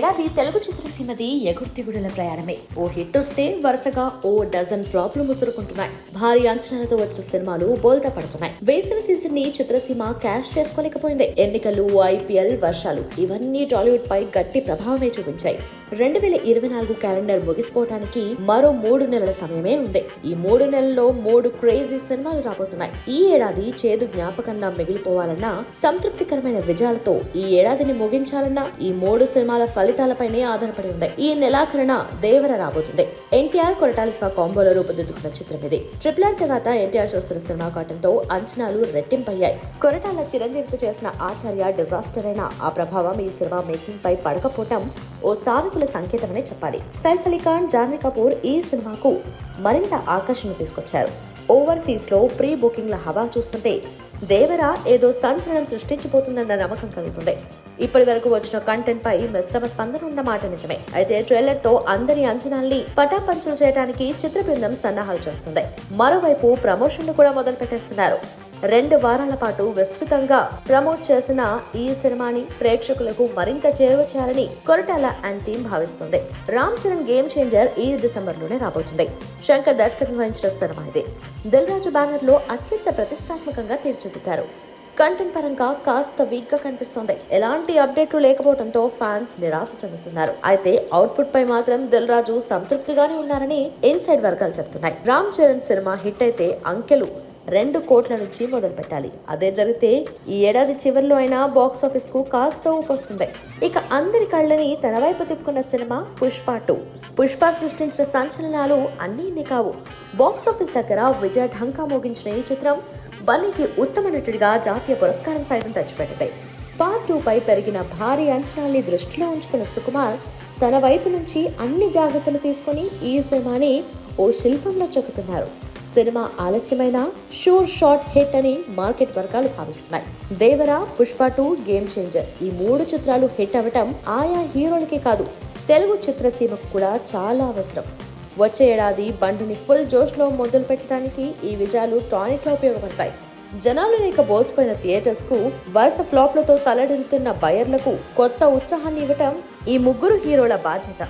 ఏడాది తెలుగు చిత్రసీమది ఎగుర్తిగుడుల ప్రయాణమే. ఓ హిట్ వస్తే వరుసగా ఓ డజన్ ఫ్లాప్లు ముసురుకుంటున్నాయి. భారీ అంచనాలతో వచ్చిన సినిమాలు బోల్తా పడుతున్నాయి. వేసవి సీజన్ ని చిత్రసీమ క్యాష్ చేసుకోలేకపోయింది. ఎన్నికలు, ఐపీఎల్, వర్షాలు ఇవన్నీ టాలీవుడ్ పై గట్టి ప్రభావమే చూపించాయి. 2024 క్యాలెండర్ ముగిసిపోవటానికి మరో 3 నెలల సమయమే ఉంది. ఈ 3 నెలల్లో 3 క్రేజీ సినిమాలు రాబోతున్నాయి. ఈ ఏడాది చేదు జ్ఞాపకంగా మిగిలిపోవాలన్నా, సంతృప్తికరమైన విజయాలతో ఈ ఏడాదిని ముగించాలన్నా ఈ 3 సినిమాల ఫలితాలపైనే ఆధారపడి ఉంది. ఈ నెలాఖరున దేవర రాబోతుంది. ఎన్టీఆర్ కొరటాల శివ కాంబోలో రూపుదిద్దుకున్న చిత్రం ఇది. RRR తర్వాత ఎన్టీఆర్ చేస్తున్న సినిమా కావడంతో అంచనాలు రెట్టింపయ్యాయి. కొరటాల చిరంజీవితో చేసిన ఆచార్య డిజాస్టర్ అయిన ఆ ప్రభావం ఈ సినిమా మేకింగ్ పై పడకపోవటం ఓ సానుకూల సంకేతమనే చెప్పాలి. సైఫ్ అలీ ఖాన్, జాన్వీ కపూర్ ఈ సినిమాకు మరింత ఆకర్షణ తీసుకొచ్చారు. ఓవర్సీస్ లో ప్రీ బుకింగ్ల హవా చూస్తుంటే దేవర ఏదో సంచలనం సృష్టించిపోతుందన్న నమ్మకం కలుగుతుంది. ఇప్పటి వరకు వచ్చిన కంటెంట్ పై మిశ్రమ స్పందన ఉన్న మాట నిజమే. అయితే ట్రైలర్ తో అందరి అంచనాల్ని పటాపంచలు చేయడానికి చిత్ర బృందం సన్నాహాలు చేస్తుంది. మరోవైపు ప్రమోషన్లు కూడా మొదలు పెట్టేస్తున్నారు. 2 వారాల పాటు విస్తృతంగా ప్రమోట్ చేసిన ఈ సినిమాని ప్రేక్షకులకు మరింత చేరువ చేయాలని కొరటాల అండ్ టీమ్ భావిస్తుంది. రామ్ చరణ్ గేమ్ చేంజర్ ఈ డిసెంబర్లోనే రాబోతుంది. శంకర్ దర్శకత్వం వహించిన సినిమా ఇది. దిల్ రాజు బ్యానర్ లో అత్యంత ప్రతిష్టాత్మకంగా తీర్చిదిద్దారు. కంటెంట్ పరంగా కాస్త వీక్ గా కనిపిస్తోంది. ఎలాంటి అప్డేట్లు లేకపోవడంతో ఫ్యాన్స్ నిరాశ చెందుతున్నారు. అయితే అవుట్పుట్ పై మాత్రం దిల్ రాజు సంతృప్తిగానే ఉన్నారని ఇన్సైడ్ వర్గాలు చెబుతున్నాయి. రామ్ చరణ్ సినిమా హిట్ అయితే అంకెలు 2 కోట్ల నుంచి మొదలు పెట్టాలి. అదే జరిగితే ఈ ఏడాది చివరిలో అయినా బాక్సాఫీస్ కు కాస్త ఊపొస్తుంది. ఇక అందరి కళ్ళని తన వైపు తిప్పుకున్న సినిమా పుష్ప 2. పుష్ప సృష్టించిన సంచలనాలు అన్నీ కావు. బాక్సాఫీస్ దగ్గర విజయ ఢంకా మోగించిన ఈ చిత్రం బన్నీకి ఉత్తమ నటుడిగా జాతీయ పురస్కారం సైతం తెచ్చిపెట్టింది. పార్ట్ 2 పై పెరిగిన భారీ అంచనాల్ని దృష్టిలో ఉంచుకున్న సుకుమార్ తన వైపు నుంచి అన్ని జాగ్రత్తలు తీసుకుని ఈ సినిమాని ఓ శిల్పంలో చెక్కుతున్నారు. సినిమా ఆలస్యమైన షూర్ షాట్ హిట్ అని మార్కెట్ వర్గాలు భావిస్తున్నాయి. దేవర, పుష్ప 2, గేమ్ చేంజర్ ఈ 3 చిత్రాలు హిట్ అవ్వటం ఆయా హీరోలకే కాదు, తెలుగు చిత్రసీమకు కూడా చాలా అవసరం. వచ్చే ఏడాది బండిని ఫుల్ జోష్ లో మొదలు పెట్టడానికి ఈ విజయాలు టానిక్ లో ఉపయోగపడతాయి. జనాలు లేక బోసిపోయిన థియేటర్స్ కు, వరుస ఫ్లాప్లతో తలడిల్లుతున్న బయర్లకు కొత్త ఉత్సాహాన్ని ఇవ్వటం ఈ 3 హీరోల బాధ్యత.